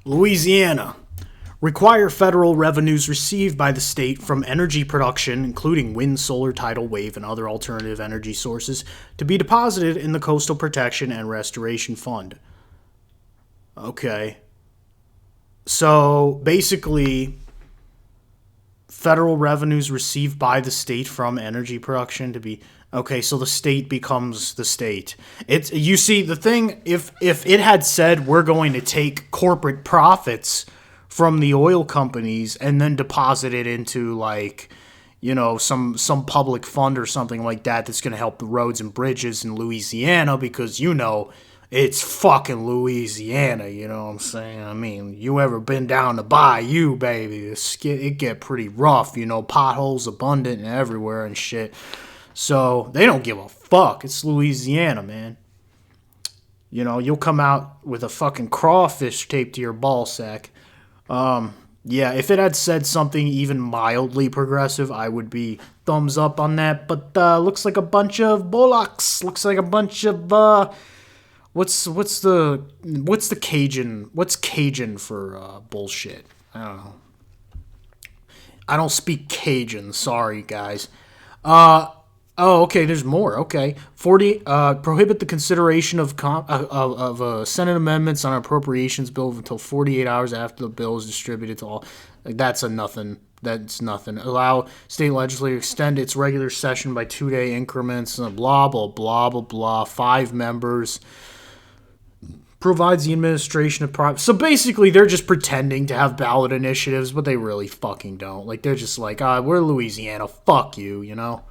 Louisiana. Require federal revenues received by the state from energy production, including wind, solar, tidal wave, and other alternative energy sources, to be deposited in the Coastal Protection and Restoration Fund. Okay. So, basically, federal revenues received by the state from energy production to be... Okay, so the state becomes the state. It's, you see, the thing, if it had said we're going to take corporate profits from the oil companies and then deposit it into, like, you know, some public fund or something like that that's going to help the roads and bridges in Louisiana, because, you know, it's fucking Louisiana, you know what I'm saying? I mean, you ever been down the bayou, baby? It get pretty rough, you know, potholes abundant and everywhere and shit. So they don't give a fuck. It's Louisiana, man. You know, you'll come out with a fucking crawfish taped to your ball sack. Yeah, if it had said something even mildly progressive, I would be thumbs up on that. But looks like a bunch of bollocks. Looks like a bunch of what's Cajun for bullshit? I don't know. I don't speak Cajun. Sorry, guys. Oh, okay. There's more. Okay, 40. Prohibit the consideration of Senate amendments on appropriations bill until 48 hours after the bill is distributed to all. That's a nothing. That's nothing. Allow state legislature to extend its regular session by 2-day increments. Blah blah blah blah blah. 5 members. Provides the administration of private. So basically, they're just pretending to have ballot initiatives, but they really fucking don't. Like, they're just like, we're Louisiana. Fuck you. You know.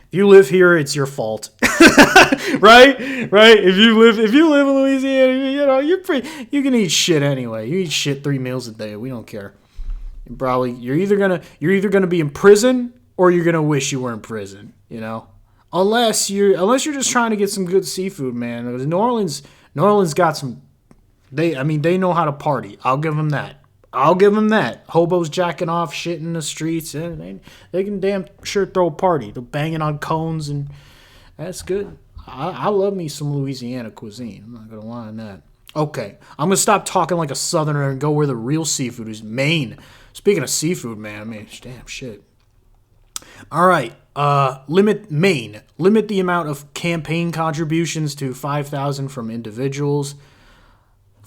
If you live here, it's your fault, right? If you live in Louisiana, you know you can eat shit anyway. You eat shit 3 meals a day. We don't care. You're either gonna be in prison or you're gonna wish you were in prison. You know, unless you're just trying to get some good seafood, man. Because New Orleans got some. They know how to party. I'll give them that. Hobos jacking off shit in the streets, and they can damn sure throw a party. They're banging on cones, and that's good. I love me some Louisiana cuisine. I'm not going to lie on that. Okay, I'm going to stop talking like a southerner and go where the real seafood is. Maine. Speaking of seafood, man, I mean, damn shit. All right, limit the amount of campaign contributions to $5,000 from individuals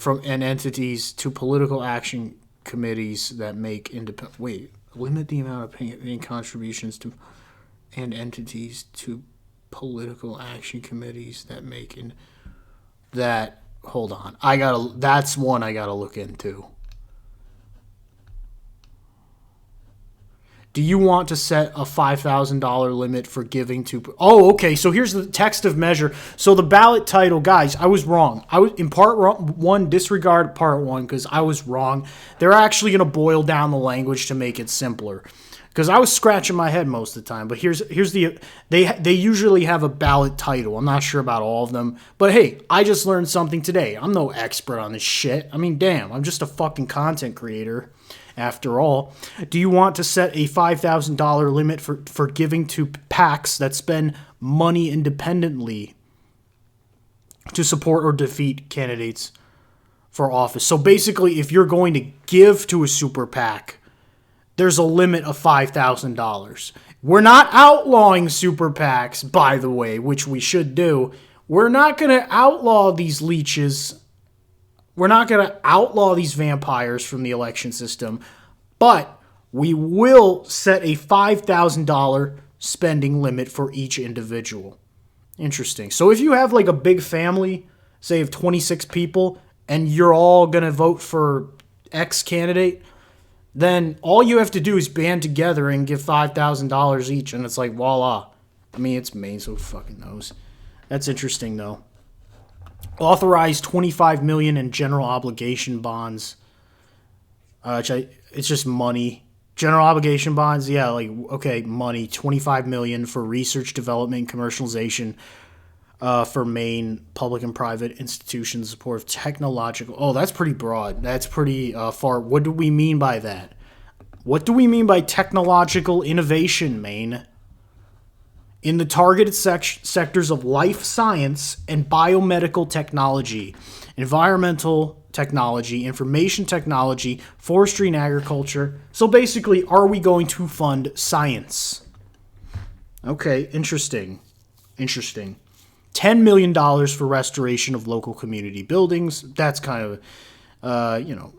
and entities to political action committees that make independent. Limit the amount of paying contributions to and entities to political action committees that make that. Hold on, that's one I gotta look into. Do you want to set a $5,000 limit for giving to... Oh, okay, so here's the text of measure. So the ballot title, guys, I was wrong. I was in part 1, disregard part 1, because I was wrong. They're actually going to boil down the language to make it simpler. Because I was scratching my head most of the time. But here's the... They usually have a ballot title. I'm not sure about all of them. But hey, I just learned something today. I'm no expert on this shit. I mean, damn, I'm just a fucking content creator. After all, do you want to set a $5,000 limit for giving to PACs that spend money independently to support or defeat candidates for office? So basically, if you're going to give to a super PAC, there's a limit of $5,000. We're not outlawing super PACs, by the way, which we should do. We're not going to outlaw these leeches. We're not going to outlaw these vampires from the election system, but we will set a $5,000 spending limit for each individual. Interesting. So if you have like a big family, say of 26 people, and you're all going to vote for X candidate, then all you have to do is band together and give $5,000 each, and it's like, voila. I mean, it's Maine, so who fucking knows. That's interesting, though. Authorize $25 million in general obligation bonds. It's just money. General obligation bonds, yeah, like, okay, money. $25 million for research, development, and commercialization for Maine public and private institutions, support of technological. Oh, that's pretty broad. That's pretty far. What do we mean by that? What do we mean by technological innovation, Maine? In the targeted sectors of life science and biomedical technology, environmental technology, information technology, forestry and agriculture. So basically, are we going to fund science? Okay, interesting. Interesting. $10 million for restoration of local community buildings. That's kind of,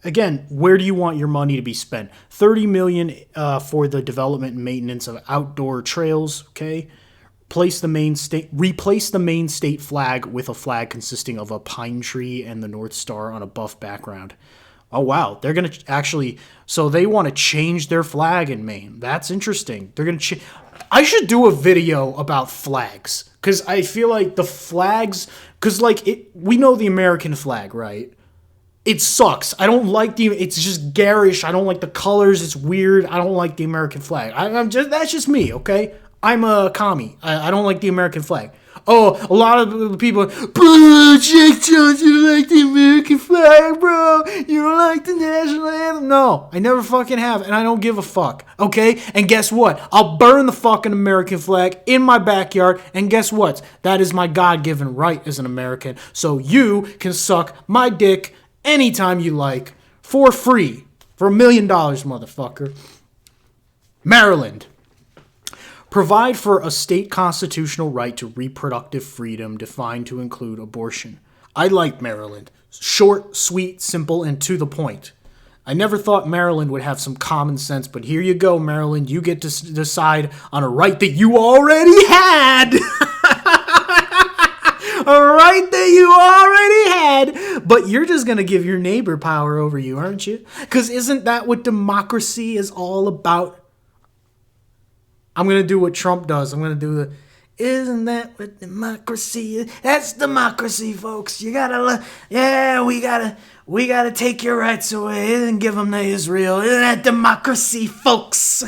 again, where do you want your money to be spent? $30 million for the development and maintenance of outdoor trails. Okay, replace the main state flag with a flag consisting of a pine tree and the North Star on a buff background. Oh wow, they're gonna actually. So they want to change their flag in Maine. That's interesting. They're gonna. I should do a video about flags because I feel like the flags. Because we know the American flag, right? It sucks. I don't like it's just garish. I don't like the colors. It's weird. I don't like the American flag. That's just me, okay? I'm a commie. I don't like the American flag. Oh, a lot of people, bro, Jake Jones, you don't like the American flag, bro. You don't like the national anthem. No, I never fucking have, and I don't give a fuck, okay? And guess what? I'll burn the fucking American flag in my backyard, and guess what? That is my God-given right as an American. So you can suck my dick anytime you like, for free, for $1 million, motherfucker. Maryland. Provide for a state constitutional right to reproductive freedom defined to include abortion. I like Maryland. Short, sweet, simple, and to the point. I never thought Maryland would have some common sense, but here you go, Maryland. You get to decide on a right that you already had. A right that you already had, but you're just going to give your neighbor power over you, aren't you? Because isn't that what democracy is all about? I'm going to do what Trump does. I'm going to do isn't that what democracy is? That's democracy, folks. You got to, we got to take your rights away and give them to Israel. Isn't that democracy, folks?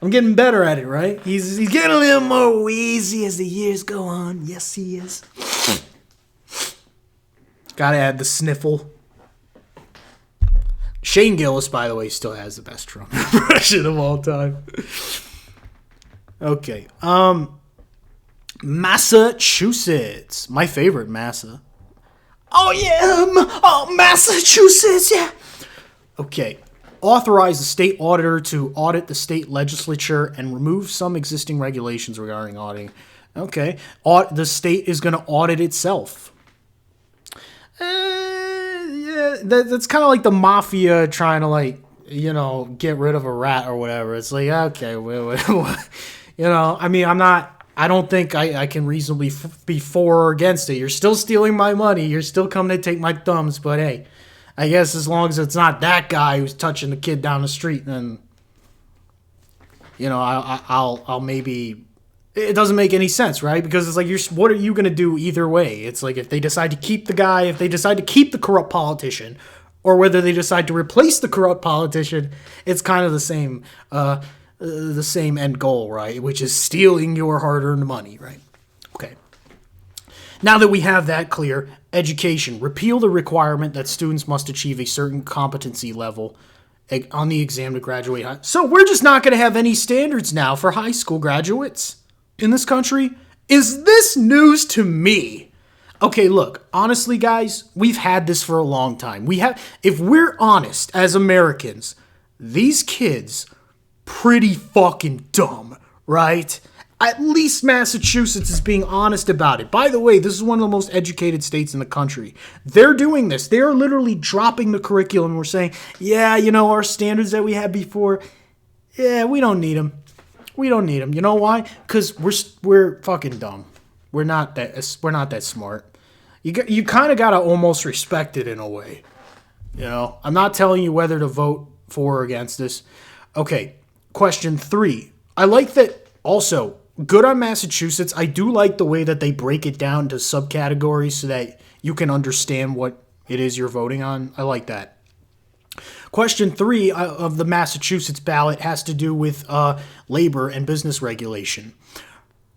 I'm getting better at it, right? He's getting a little more wheezy as the years go on. Yes, he is. Gotta add the sniffle. Shane Gillis, by the way, still has the best Trump impression of all time. Okay. Massachusetts. My favorite, Massa. Oh, yeah. Massachusetts, yeah. Okay. Authorize the state auditor to audit the state legislature and remove some existing regulations regarding auditing. Okay. The state is going to audit itself. Yeah, that's kind of like the mafia trying to, get rid of a rat or whatever. It's like, okay, I don't think I can reasonably be for or against it. You're still stealing my money. You're still coming to take my thumbs, but hey. I guess as long as it's not that guy who's touching the kid down the street, then, I'll maybe. It doesn't make any sense, right? Because it's like, what are you going to do either way? It's like if they decide to keep the guy, if they decide to keep the corrupt politician, or whether they decide to replace the corrupt politician, it's kind of the same end goal, right? Which is stealing your hard-earned money, right? Okay. Now that we have that clear, education. Repeal the requirement that students must achieve a certain competency level on the exam to graduate. So we're just not going to have any standards now for high school graduates in this country? Is this news to me? Okay, look, honestly, guys, we've had this for a long time. If we're honest as Americans, these kids pretty fucking dumb, right? At least Massachusetts is being honest about it. By the way, this is one of the most educated states in the country. They're doing this. They're literally dropping the curriculum. We're saying, yeah, our standards that we had before, yeah, we don't need them. We don't need them. You know why? Because we're fucking dumb. We're not that smart. You kind of gotta almost respect it in a way. I'm not telling you whether to vote for or against this. Okay, question 3. I like that. Also, good on Massachusetts. I do like the way that they break it down to subcategories so that you can understand what it is you're voting on. I like that. Question 3 of the Massachusetts ballot has to do with labor and business regulation.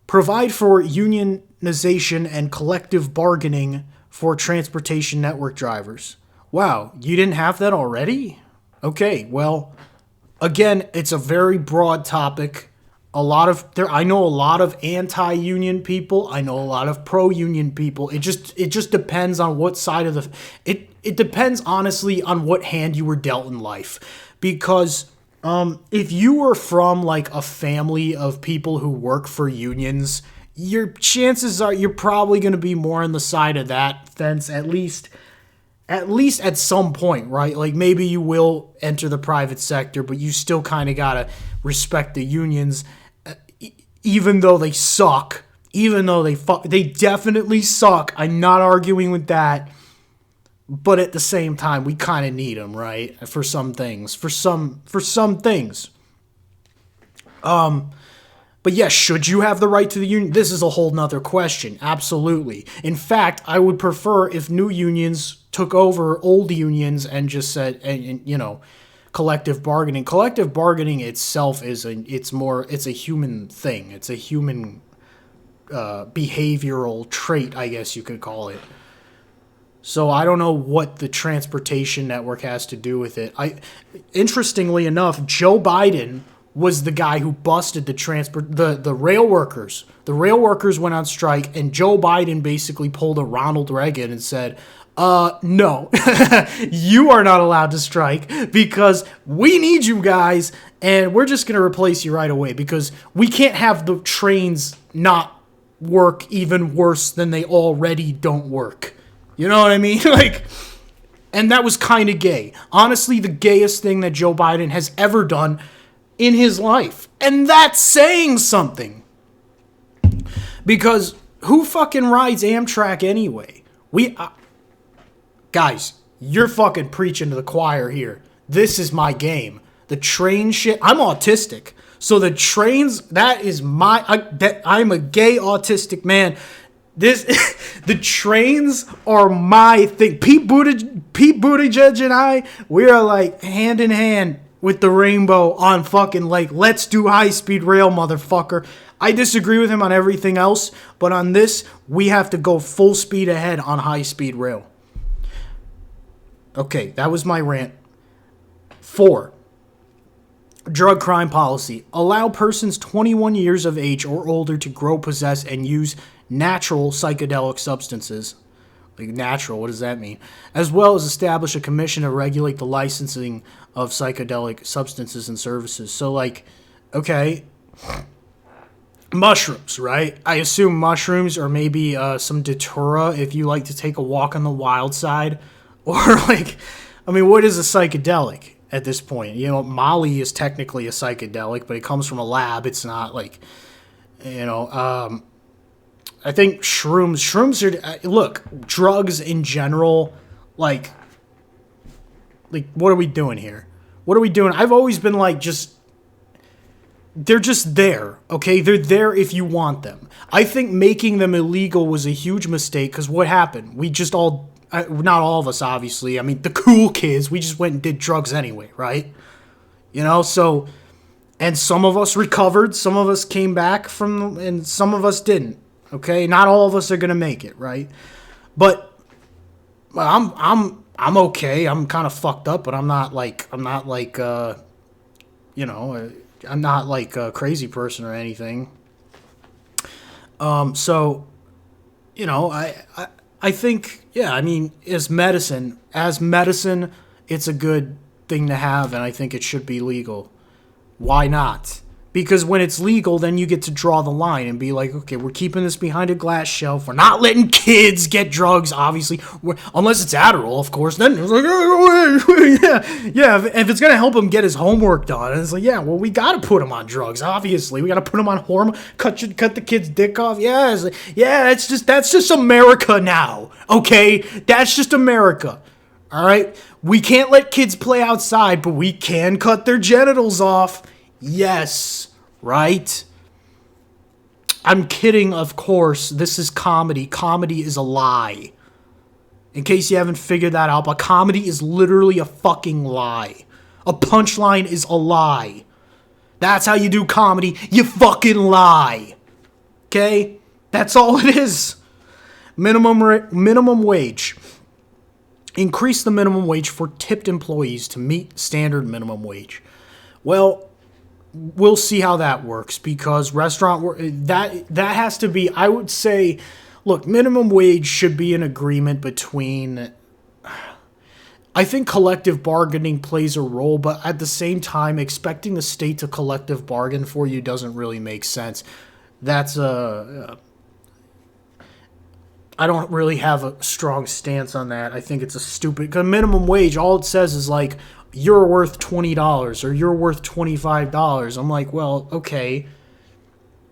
Provide for unionization and collective bargaining for transportation network drivers. Wow, you didn't have that already? Okay, well, again, it's a very broad topic. I know a lot of anti-union people. I know a lot of pro-union people. It just depends on what side of the it depends honestly on what hand you were dealt in life. Because if you were from like a family of people who work for unions, your chances are you're probably going to be more on the side of that fence, at least at some point, right? Like maybe you will enter the private sector, but you still kind of got to respect the unions, even though they suck, even though they definitely suck. I'm not arguing with that. But at the same time, we kind of need them, right? For some things, for some things. But yes, should you have the right to the union? This is a whole nother question. Absolutely. In fact, I would prefer if new unions took over old unions and just said, and collective bargaining. Collective bargaining itself it's a human thing. It's a human behavioral trait, I guess you could call it. So I don't know what the transportation network has to do with it. Interestingly enough, Joe Biden was the guy who busted the rail workers. The rail workers went on strike, and Joe Biden basically pulled a Ronald Reagan and said, no, you are not allowed to strike because we need you guys, and we're just going to replace you right away because we can't have the trains not work even worse than they already don't work. You know what I mean? And that was kind of gay. Honestly, the gayest thing that Joe Biden has ever done in his life. And that's saying something. Because who fucking rides Amtrak anyway? Guys, you're fucking preaching to the choir here. This is my game. The train shit. I'm autistic. So the trains, that is I'm a gay autistic man. The trains are my thing. Pete Buttigieg and I, we are like hand in hand with the rainbow on fucking like, let's do high-speed rail, motherfucker. I disagree with him on everything else, but on this, we have to go full speed ahead on high-speed rail. Okay, that was my rant. 4. Drug crime policy. Allow persons 21 years of age or older to grow, possess, and use natural psychedelic substances. Like natural, what does that mean? As well as establish a commission to regulate the licensing of psychedelic substances and services. So like, okay, mushrooms, right? I assume mushrooms or maybe some datura if you like to take a walk on the wild side. Or like, I mean, what is a psychedelic at this point? Molly is technically a psychedelic, but it comes from a lab. It's not like, I think shrooms are, look, drugs in general, like, what are we doing here? What are we doing? I've always been like, they're just there, okay? They're there if you want them. I think making them illegal was a huge mistake, because what happened? We just all, not all of us, obviously, I mean, the cool kids, we just went and did drugs anyway, right? So, and some of us recovered, some of us came back and some of us didn't. Okay, not all of us are gonna make it, right? But I'm okay. I'm kind of fucked up, but I'm not like I'm not like a crazy person or anything. So, I think, yeah, I mean, as medicine, it's a good thing to have, and I think it should be legal. Why not? Because when it's legal, then you get to draw the line and be like, okay, we're keeping this behind a glass shelf. We're not letting kids get drugs, obviously. Unless it's Adderall, of course. Then it's like, yeah. If it's going to help him get his homework done. And it's like, yeah, well, we got to put him on drugs, obviously. We got to put him on hormone, cut the kid's dick off. Yeah, that's just America now, okay? That's just America, all right? We can't let kids play outside, but we can cut their genitals off. Yes, right? I'm kidding, of course. This is comedy. Comedy is a lie. In case you haven't figured that out, but comedy is literally a fucking lie. A punchline is a lie. That's how you do comedy. You fucking lie. Okay? That's all it is. Minimum wage. Increase the minimum wage for tipped employees to meet standard minimum wage. Well, we'll see how that works, because that has to be, I would say, look, minimum wage should be an agreement between, I think collective bargaining plays a role, but at the same time, expecting the state to collective bargain for you doesn't really make sense. That's I don't really have a strong stance on that. I think it's a stupid, because minimum wage, all it says is like, you're worth $20 or you're worth $25. I'm like, well, okay,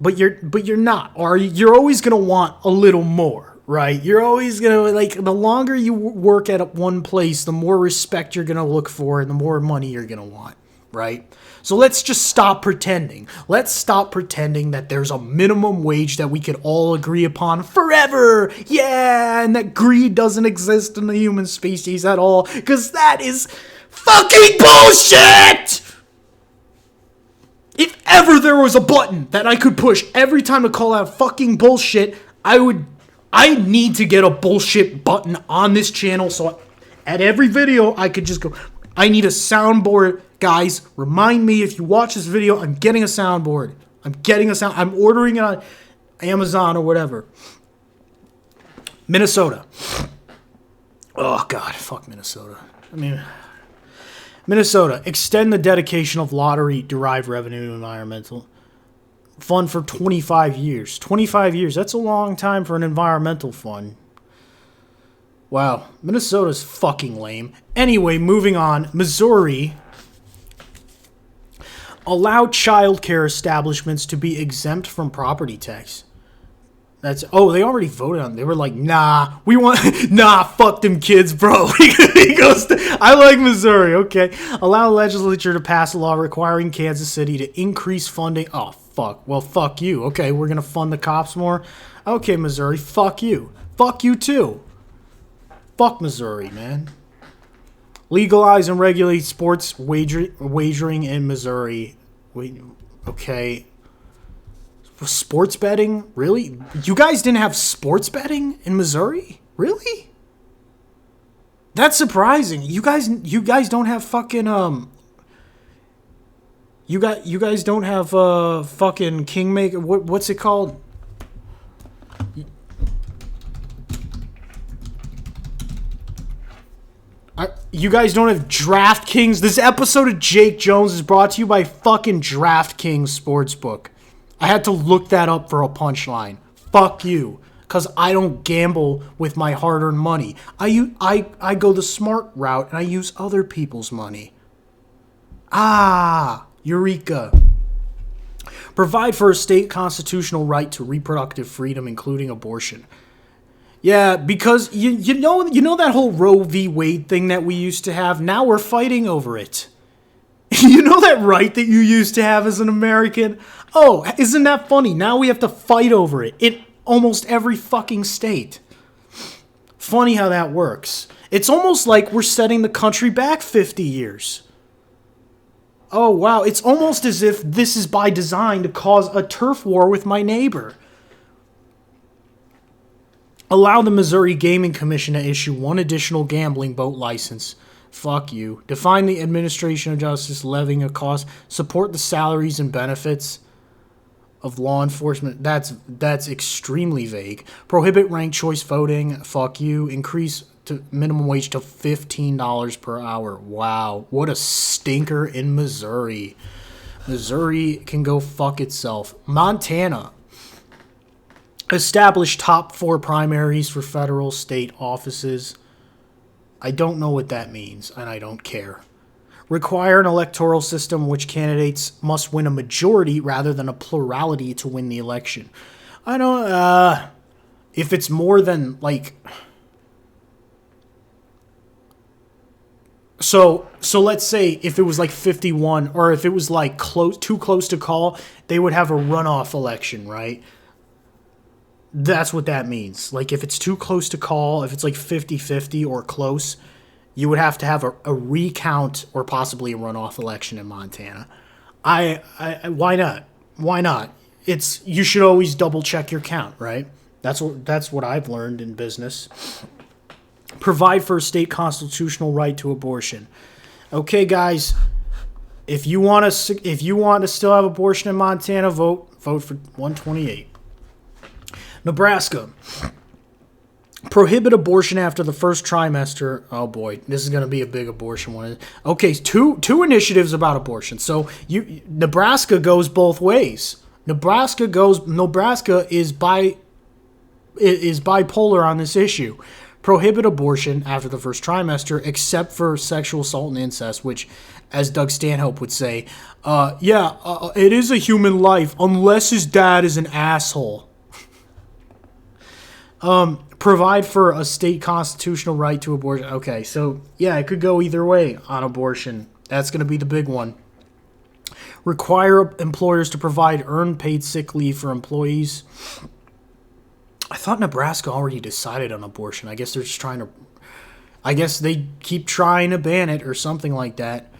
but you're not. Or you're always gonna want a little more, right? You're always gonna, like, the longer you work at one place, the more respect you're gonna look for and the more money you're gonna want, right? So let's just stop pretending. Let's stop pretending that there's a minimum wage that we could all agree upon forever. Yeah, and that greed doesn't exist in the human species at all, because that is fucking bullshit! If ever there was a button that I could push every time to call out fucking bullshit, I need to get a bullshit button on this channel, so at every video I could just go, I need a soundboard. Guys, remind me if you watch this video, I'm getting a soundboard. I'm ordering it on Amazon or whatever. Minnesota. Oh god, fuck Minnesota. Minnesota, extend the dedication of lottery-derived revenue to environmental fund for 25 years. 25 years, that's a long time for an environmental fund. Wow, Minnesota's fucking lame. Anyway, moving on. Missouri, allow childcare establishments to be exempt from property tax. They already voted on it. They were like, nah, fuck them kids, bro. I like Missouri, okay. Allow the legislature to pass a law requiring Kansas City to increase funding. Oh, fuck. Well, fuck you. Okay, we're going to fund the cops more? Okay, Missouri, fuck you. Fuck you, too. Fuck Missouri, man. Legalize and regulate sports wagering in Missouri. Wait, okay. Sports betting? Really? You guys didn't have sports betting in Missouri? Really? That's surprising. You guys don't have fucking you guys don't have fucking Kingmaker. What's it called? You guys don't have DraftKings. This episode of Jake Jones is brought to you by fucking DraftKings Sportsbook. I had to look that up for a punchline. Fuck you. Because I don't gamble with my hard-earned money. I go the smart route and I use other people's money. Eureka. Provide for a state constitutional right to reproductive freedom, including abortion. Yeah, because you know that whole Roe v. Wade thing that we used to have? Now we're fighting over it. You know that right that you used to have as an American? Oh, isn't that funny? Now we have to fight over it in almost every fucking state. Funny how that works. It's almost like we're setting the country back 50 years. Oh, wow. It's almost as if this is by design to cause a turf war with my neighbor. Allow the Missouri Gaming Commission to issue one additional gambling boat license. Fuck you. Define the administration of justice levying a cost. Support the salaries and benefits of law enforcement. That's extremely vague. Prohibit ranked choice voting. Fuck you. Increase to minimum wage to $15 per hour. Wow. What a stinker in Missouri. Missouri can go fuck itself. Montana. Establish top 4 primaries for federal, state offices. I don't know what that means, and I don't care. Require an electoral system in which candidates must win a majority rather than a plurality to win the election. I don't, if it's more than, like... So let's say if it was like 51, or if it was like too close to call, they would have a runoff election, right? That's what that means. Like, if it's too close to call, if it's like 50-50 or close, you would have to have a recount or possibly a runoff election in Montana. Why not? Why not? You should always double check your count, right? That's what I've learned in business. Provide for a state constitutional right to abortion. Okay, guys, If you want to still have abortion in Montana, vote for 128. Nebraska. Prohibit abortion after the first trimester. Oh boy, this is going to be a big abortion one. Okay, two initiatives about abortion. So Nebraska goes both ways. Nebraska is bipolar on this issue. Prohibit abortion after the first trimester, except for sexual assault and incest, which, as Doug Stanhope would say, it is a human life unless his dad is an asshole. Provide for a state constitutional right to abortion. Okay, so yeah, it could go either way on abortion. That's going to be the big one. Require employers to provide earned paid sick leave for employees. I thought Nebraska already decided on abortion. I guess they're just trying to... I guess they keep trying to ban it or something like that.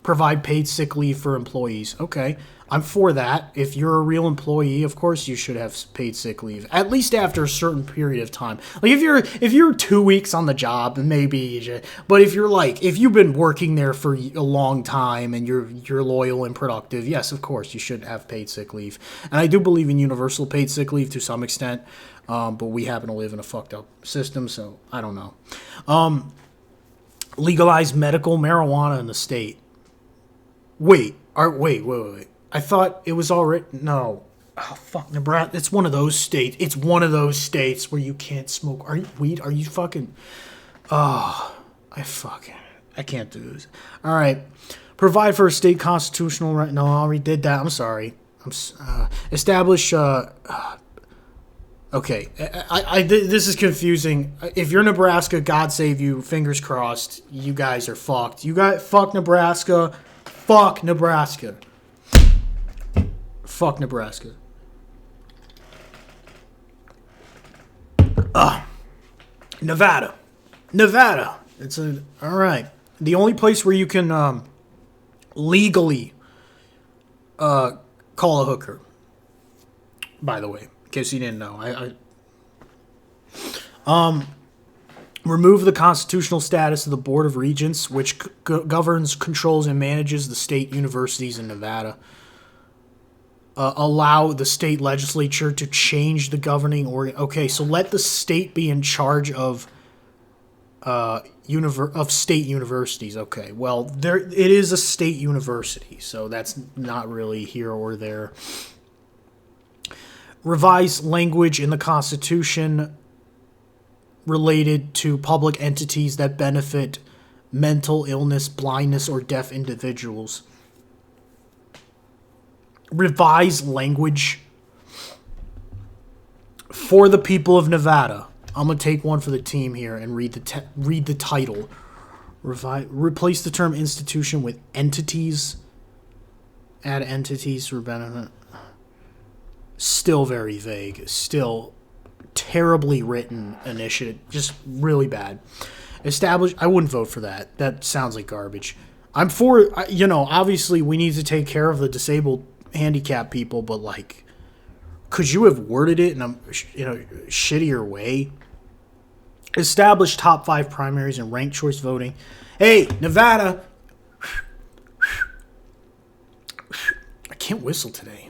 Provide paid sick leave for employees. Okay, I'm for that. If you're a real employee, of course you should have paid sick leave, at least after a certain period of time. Like if you're 2 weeks on the job, maybe. But if you've been working there for a long time and you're loyal and productive, yes, of course you should have paid sick leave. And I do believe in universal paid sick leave to some extent, but we happen to live in a fucked up system, so I don't know. Legalize medical marijuana in the state. Wait. I thought it was already... No. Oh, fuck, Nebraska. It's one of those states. It's one of those states where you can't smoke. Are you fucking... Oh, I can't do this. All right. Provide for a state constitutional right... No, I already did that. I'm sorry. Establish... Okay. This is confusing. If you're Nebraska, God save you. Fingers crossed. You guys are fucked. Fuck Nebraska. Fuck Nebraska. Fuck Nebraska. Nevada. All right. The only place where you can legally call a hooker. By the way, in case you didn't know, remove the constitutional status of the Board of Regents, which governs, controls, and manages the state universities in Nevada. Allow the state legislature to change the governing organ. Okay, so let the state be in charge of state universities. Okay, well, it is a state university, so that's not really here or there. Revise language in the Constitution related to public entities that benefit mental illness, blindness, or deaf individuals. Revise language for the people of Nevada. I'm going to take one for the team here and read the title. Replace the term institution with entities. Add entities for benefit. Still very vague. Still terribly written initiative. Just really bad. Establish... I wouldn't vote for that. That sounds like garbage. I'm for... obviously we need to take care of the disabled handicapped people, but could you have worded it in a shittier way? Establish top 5 primaries and ranked choice voting. Hey, Nevada. I can't whistle today.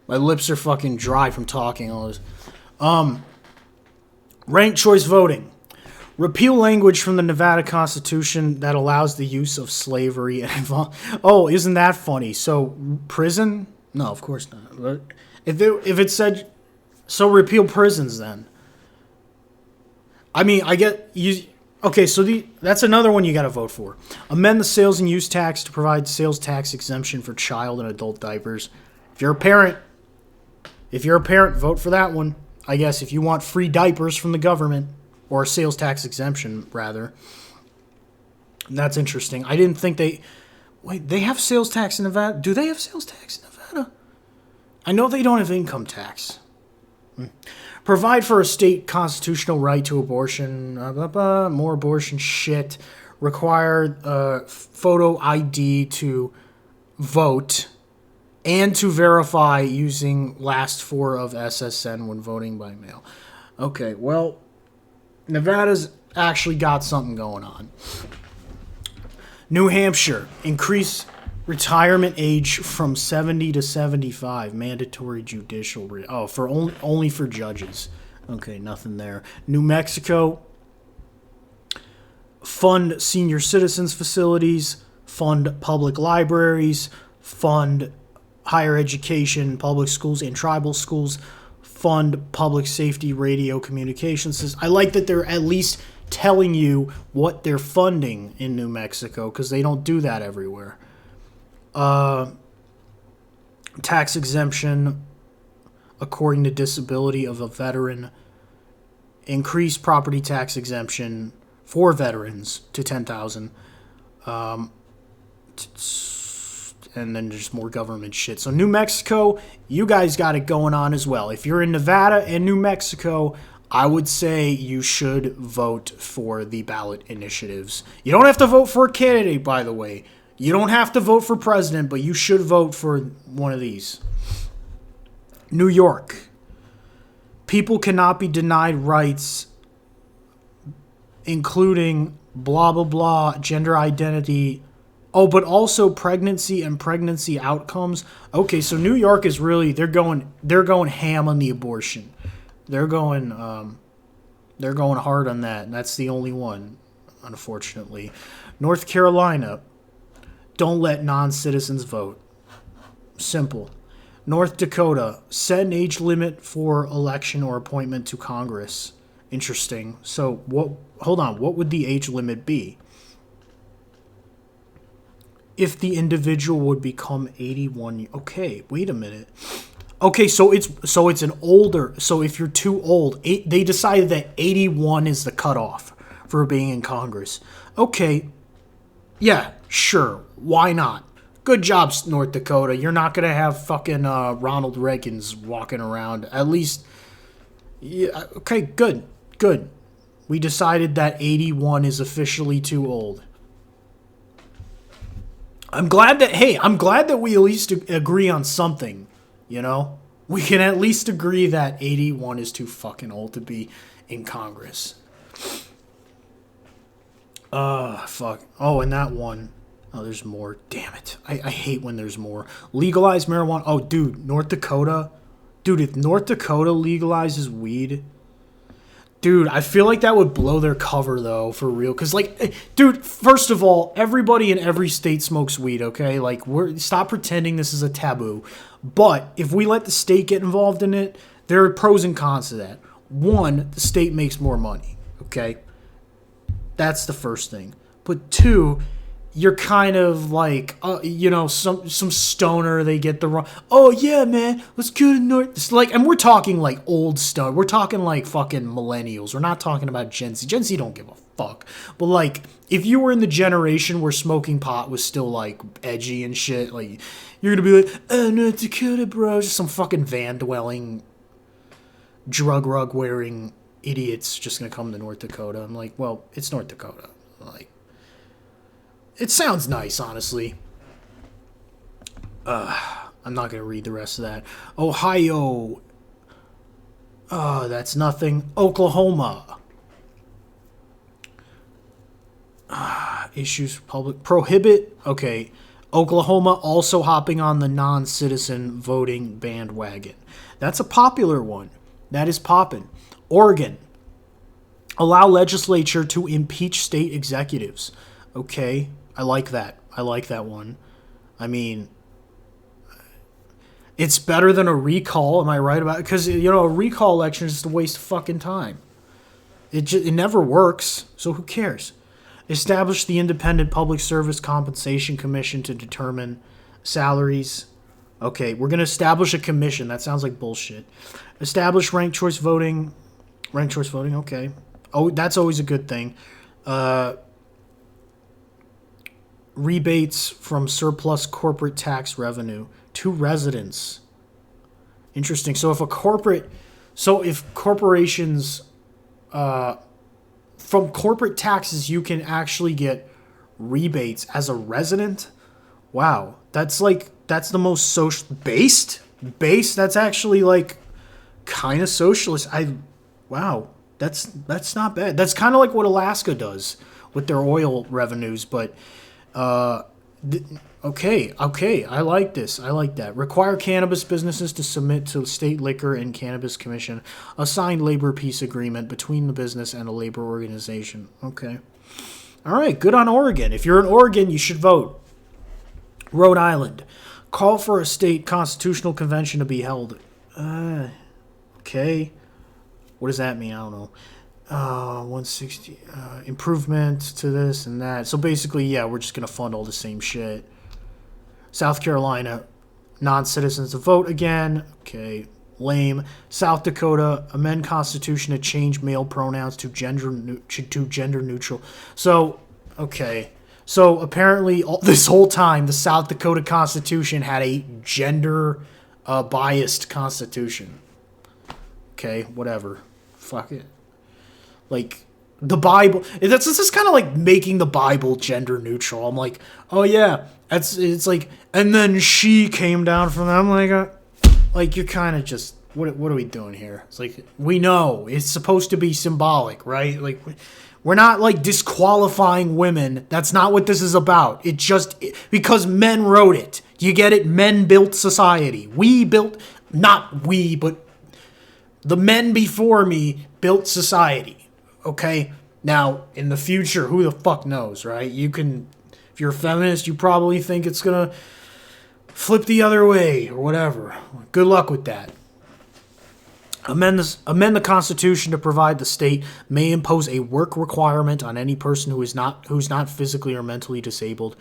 My lips are fucking dry from talking all this. Ranked choice voting. Repeal language from the Nevada Constitution that allows the use of slavery and oh, isn't that funny? So prison? No, of course not. But if it said so, repeal prisons then. I mean, I get you. Okay, so that's another one you got to vote for. Amend the sales and use tax to provide sales tax exemption for child and adult diapers. If you're a parent, vote for that one. I guess if you want free diapers from the government. Or a sales tax exemption, rather. That's interesting. I didn't think they... Wait, they have sales tax in Nevada? Do they have sales tax in Nevada? I know they don't have income tax. Provide for a state constitutional right to abortion. More abortion shit. Require photo ID to vote. And to verify using last four of SSN when voting by mail. Okay, well, Nevada's actually got something going on. New Hampshire, increase retirement age from 70 to 75. Mandatory judicial. For only for judges. Okay, nothing there. New Mexico, fund senior citizens facilities, fund public libraries, fund higher education, public schools, and tribal schools, fund public safety radio communications. I like that they're at least telling you what they're funding in New Mexico, because they don't do that everywhere. Tax exemption according to disability of a veteran. Increase property tax exemption for veterans to $10,000. And then just more government shit. So New Mexico, you guys got it going on as well. If you're in Nevada and New Mexico, I would say you should vote for the ballot initiatives. You don't have to vote for a candidate, by the way. You don't have to vote for president, but you should vote for one of these. New York. People cannot be denied rights, including blah, blah, blah, gender identity. Oh, but also pregnancy and pregnancy outcomes. Okay, so New York is really, they're going ham on the abortion. They're going hard on that. And that's the only one, unfortunately. North Carolina, don't let non-citizens vote. Simple. North Dakota, set an age limit for election or appointment to Congress. Interesting. So hold on, what would the age limit be? If the individual would become 81. Okay, wait a minute. Okay, so it's an older. So if you're too old, they decided that 81 is the cutoff for being in Congress. Okay, yeah, sure. Why not? Good job, North Dakota. You're not gonna have fucking Ronald Reagan's walking around. At least, yeah. Okay, good. We decided that 81 is officially too old. I'm glad that we at least agree on something, you know? We can at least agree that 81 is too fucking old to be in Congress. Fuck. Oh, and that one. Oh, there's more. Damn it. I hate when there's more. Legalize marijuana. Oh, dude, North Dakota. Dude, if North Dakota legalizes weed... Dude, I feel like that would blow their cover, though, for real. Because, like, dude, first of all, everybody in every state smokes weed, okay? Like, stop pretending this is a taboo. But if we let the state get involved in it, there are pros and cons to that. One, the state makes more money, okay? That's the first thing. But two, you're kind of like, some stoner, they get the wrong, oh yeah, man, let's go to North, it's like, and we're talking like old stuff, we're talking like fucking millennials, we're not talking about Gen Z. Gen Z don't give a fuck, but like, if you were in the generation where smoking pot was still like edgy and shit, like, you're gonna be like, oh, North Dakota, bro, just some fucking van-dwelling, drug rug-wearing idiots just gonna come to North Dakota. I'm like, well, it's North Dakota, like, it sounds nice, honestly. I'm not going to read the rest of that. Ohio. That's nothing. Oklahoma. Issues public. Prohibit. Okay. Oklahoma also hopping on the non-citizen voting bandwagon. That's a popular one. That is popping. Oregon. Allow legislature to impeach state executives. Okay. I like that. I like that one. I mean, it's better than a recall. Am I right about it? Because, a recall election is just a waste of fucking time. It never works, so who cares? Establish the Independent Public Service Compensation Commission to determine salaries. Okay, we're going to establish a commission. That sounds like bullshit. Establish ranked choice voting. Ranked choice voting, okay. Oh, that's always a good thing. Rebates from surplus corporate tax revenue to residents. Interesting. So if corporations, from corporate taxes, you can actually get rebates as a resident. Wow, that's like that's the most social based. That's actually like kind of socialist. Wow, that's not bad. That's kind of like what Alaska does with their oil revenues. But okay, I like this. I like that. Require cannabis businesses to submit to State Liquor and Cannabis Commission a signed labor peace agreement between the business and a labor organization. Okay. All right, good on Oregon. If you're in Oregon, you should vote. Rhode Island. Call for a state constitutional convention to be held. Okay. What does that mean? I don't know. 160. Improvement to this and that. So basically, yeah, we're just going to fund all the same shit. South Carolina. Non-citizens to vote again. Okay. Lame. South Dakota. Amend Constitution to change male pronouns to gender neutral. So, okay. So apparently, this whole time, the South Dakota Constitution had a gender biased constitution. Okay, whatever. Fuck it. Like, the Bible, it's just kind of like making the Bible gender neutral. I'm like, oh yeah, it's like, and then she came down from them. Like you're kind of just, what are we doing here? It's like, we know it's supposed to be symbolic, right? Like, we're not like disqualifying women. That's not what this is about. It just, because men wrote it. You get it? Men built society. Not we, but the men before me built society. Okay? Now, in the future, who the fuck knows, right? If you're a feminist, you probably think it's gonna flip the other way or whatever. Good luck with that. Amend the Constitution to provide the state may impose a work requirement on any person who's not physically or mentally disabled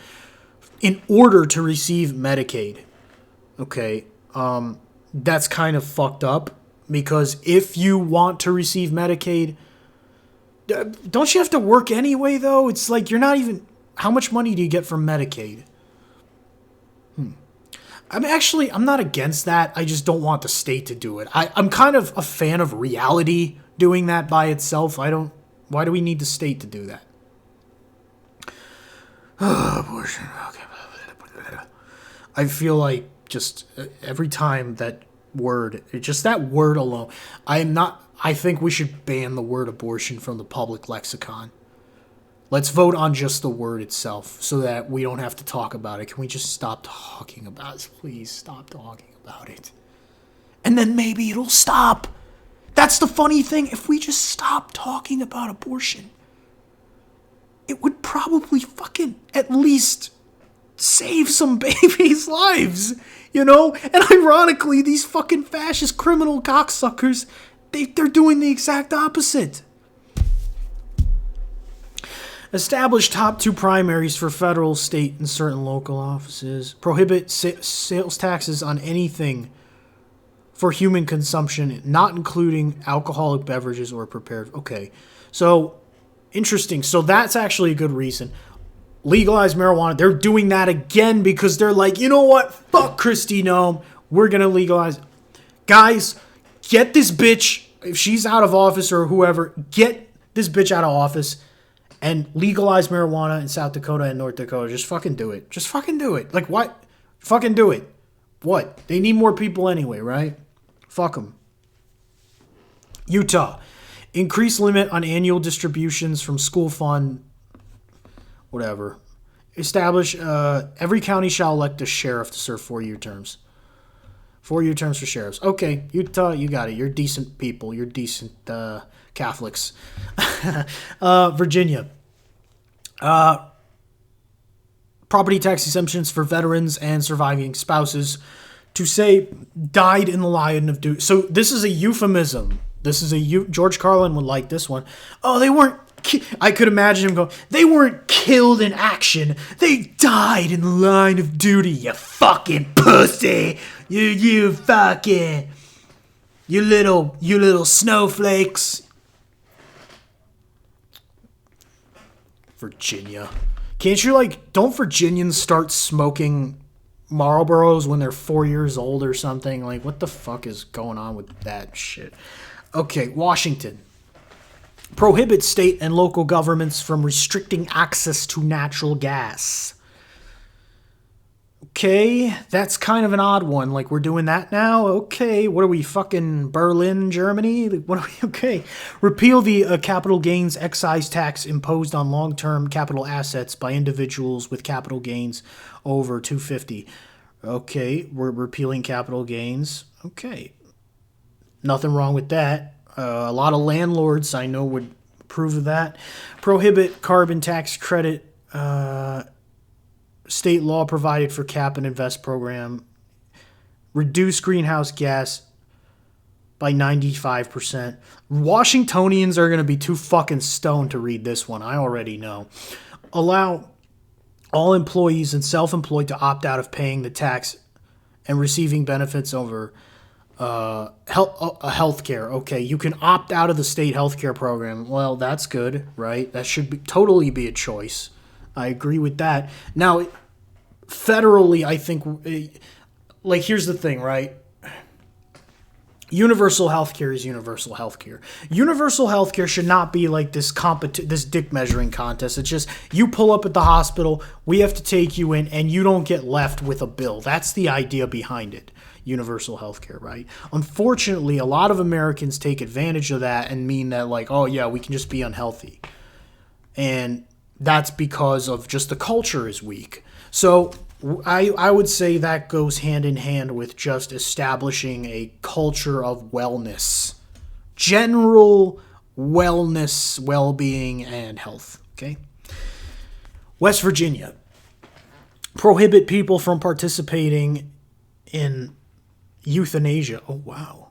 in order to receive Medicaid. Okay, that's kind of fucked up, because if you want to receive Medicaid, don't you have to work anyway, though? It's like you're not even... How much money do you get from Medicaid? I'm not against that. I just don't want the state to do it. I'm kind of a fan of reality doing that by itself. Why do we need the state to do that? Abortion. Okay. I feel like just every time that word alone, I think we should ban the word abortion from the public lexicon. Let's vote on just the word itself so that we don't have to talk about it. Can we just stop talking about it? Please stop talking about it. And then maybe it'll stop. That's the funny thing. If we just stop talking about abortion, it would probably fucking at least save some babies' lives, you know? And ironically, these fucking fascist criminal cocksuckers, they're doing the exact opposite. Establish top 2 primaries for federal, state, and certain local offices. Prohibit sales taxes on anything for human consumption, not including alcoholic beverages or prepared. Okay, so interesting. So that's actually a good reason. Legalize marijuana. They're doing that again because they're like, you know what? Fuck Kristi Noem. We're going to legalize. Guys, get this bitch, if she's out of office or whoever, get this bitch out of office. And legalize marijuana in South Dakota and North Dakota. Just fucking do it. Just fucking do it. Like, what? Fucking do it. What? They need more people anyway, right? Fuck them. Utah. Increase limit on annual distributions from school fund. Whatever. Establish, every county shall elect a sheriff to serve 4-year terms. 4-year terms for sheriffs. Okay, Utah, you got it. You're decent people. You're decent Catholics. Virginia. Property tax exemptions for veterans and surviving spouses to say died in the line of duty. So this is a euphemism. George Carlin would like this one. Oh, they weren't... I could imagine him going, they weren't killed in action. They died in the line of duty, you fucking pussy. You fucking... You little snowflakes. Virginia. Can't you, don't Virginians start smoking Marlboros when they're 4 years old or something? Like, what the fuck is going on with that shit? Okay, Washington. Prohibit state and local governments from restricting access to natural gas. Okay, that's kind of an odd one. Like, we're doing that now? Okay, what are we, fucking Berlin, Germany? What are we, okay. Repeal the capital gains excise tax imposed on long-term capital assets by individuals with capital gains over 250. Okay, we're repealing capital gains. Okay, nothing wrong with that. A lot of landlords I know would approve of that. Prohibit carbon tax credit. State law provided for cap and invest program. Reduce greenhouse gas by 95%. Washingtonians are going to be too fucking stoned to read this one. I already know. Allow all employees and self-employed to opt out of paying the tax and receiving benefits over healthcare. Okay, you can opt out of the state healthcare program. Well, that's good, right? That should totally be a choice. I agree with that. Now, federally, I think, like, here's the thing, right? Universal healthcare is universal healthcare. Universal healthcare should not be like this dick measuring contest. It's just you pull up at the hospital, we have to take you in, and you don't get left with a bill. That's the idea behind it. Universal healthcare, right? Unfortunately, a lot of Americans take advantage of that and mean that, like, oh yeah, we can just be unhealthy. And that's because of just the culture is weak. So I would say that goes hand in hand with just establishing a culture of wellness. General wellness, well-being, and health. Okay? West Virginia. Prohibit people from participating in euthanasia. Oh, wow.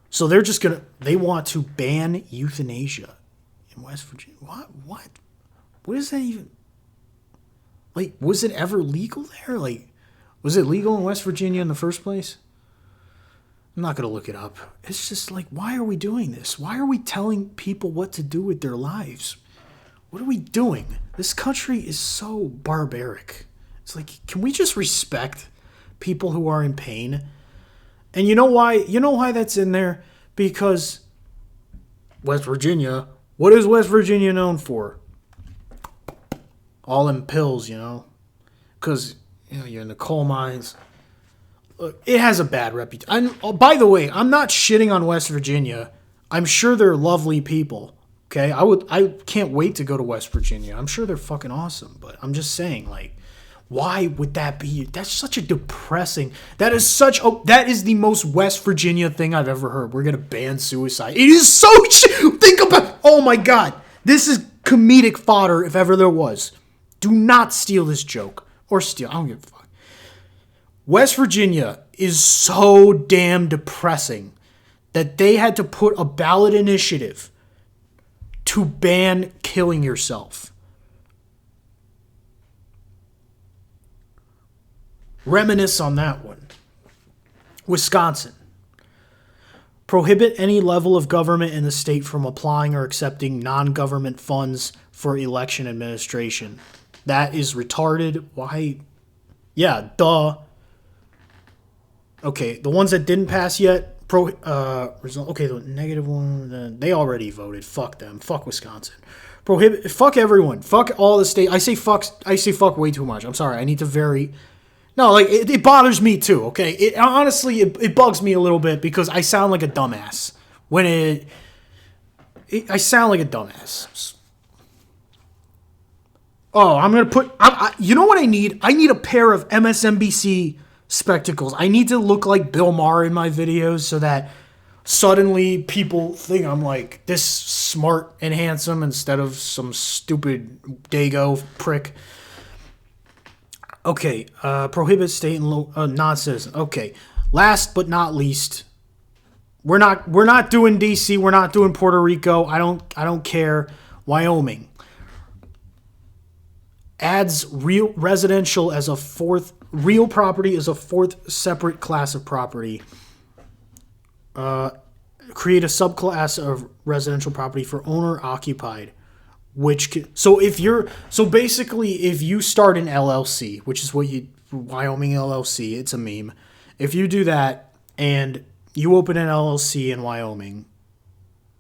So they want to ban euthanasia in West Virginia. What? What is that even? Like, was it ever legal there? Like, was it legal in West Virginia in the first place? I'm not going to look it up. It's just like, why are we doing this? Why are we telling people what to do with their lives? What are we doing? This country is so barbaric. It's like, can we just respect people who are in pain? And you know why? You know why that's in there? Because West Virginia, what is West Virginia known for? All them pills, because you're in the coal mines. Look, it has a bad reputation. By the way, I'm not shitting on West Virginia. I'm sure they're lovely people. Okay, I can't wait to go to West Virginia. I'm sure they're fucking awesome. But I'm just saying, like, why would that be? That's such a depressing. That is the most West Virginia thing I've ever heard. We're gonna ban suicide. It is so. Think about. Oh my god, this is comedic fodder if ever there was. Do not steal this joke. Or steal. I don't give a fuck. West Virginia is so damn depressing that they had to put a ballot initiative to ban killing yourself. Reminisce on that one. Wisconsin. Prohibit any level of government in the state from applying or accepting non-government funds for election administration. That is retarded. Why? Yeah, duh. Okay, the ones that didn't pass yet. Okay, the negative one. They already voted. Fuck them. Fuck Wisconsin. Prohibit. Fuck everyone. Fuck all the state. I say fuck way too much. I'm sorry. I need to vary. No, like it bothers me too. Okay, it bugs me a little bit because I sound like a dumbass when I sound like a dumbass. Oh, I'm going to put... you know what I need? I need a pair of MSNBC spectacles. I need to look like Bill Maher in my videos so that suddenly people think I'm like this smart and handsome instead of some stupid Dago prick. Okay, prohibit state and non-citizen. Okay, last but not least, we're not doing DC. We're not doing Puerto Rico. I don't care. Wyoming. Adds real residential as a fourth, real property as a fourth separate class of property. Create a subclass of residential property for owner occupied, so basically if you start an LLC, which is Wyoming LLC, it's a meme. If you do that and you open an LLC in Wyoming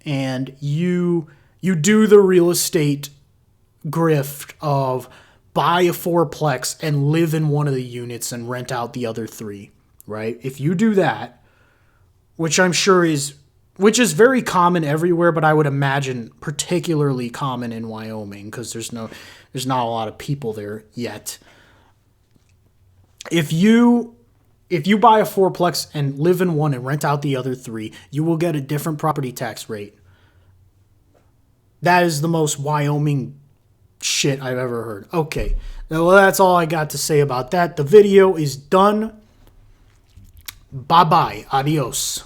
and you do the real estate grift of buy a fourplex and live in one of the units and rent out the other 3, right? If you do that, which I'm sure is very common everywhere, but I would imagine particularly common in Wyoming because there's not a lot of people there yet. If you buy a fourplex and live in one and rent out the other 3, you will get a different property tax rate. That is the most Wyoming shit I've ever heard. Okay, well, that's all I got to say about that. The video is done. Bye-bye. Adios.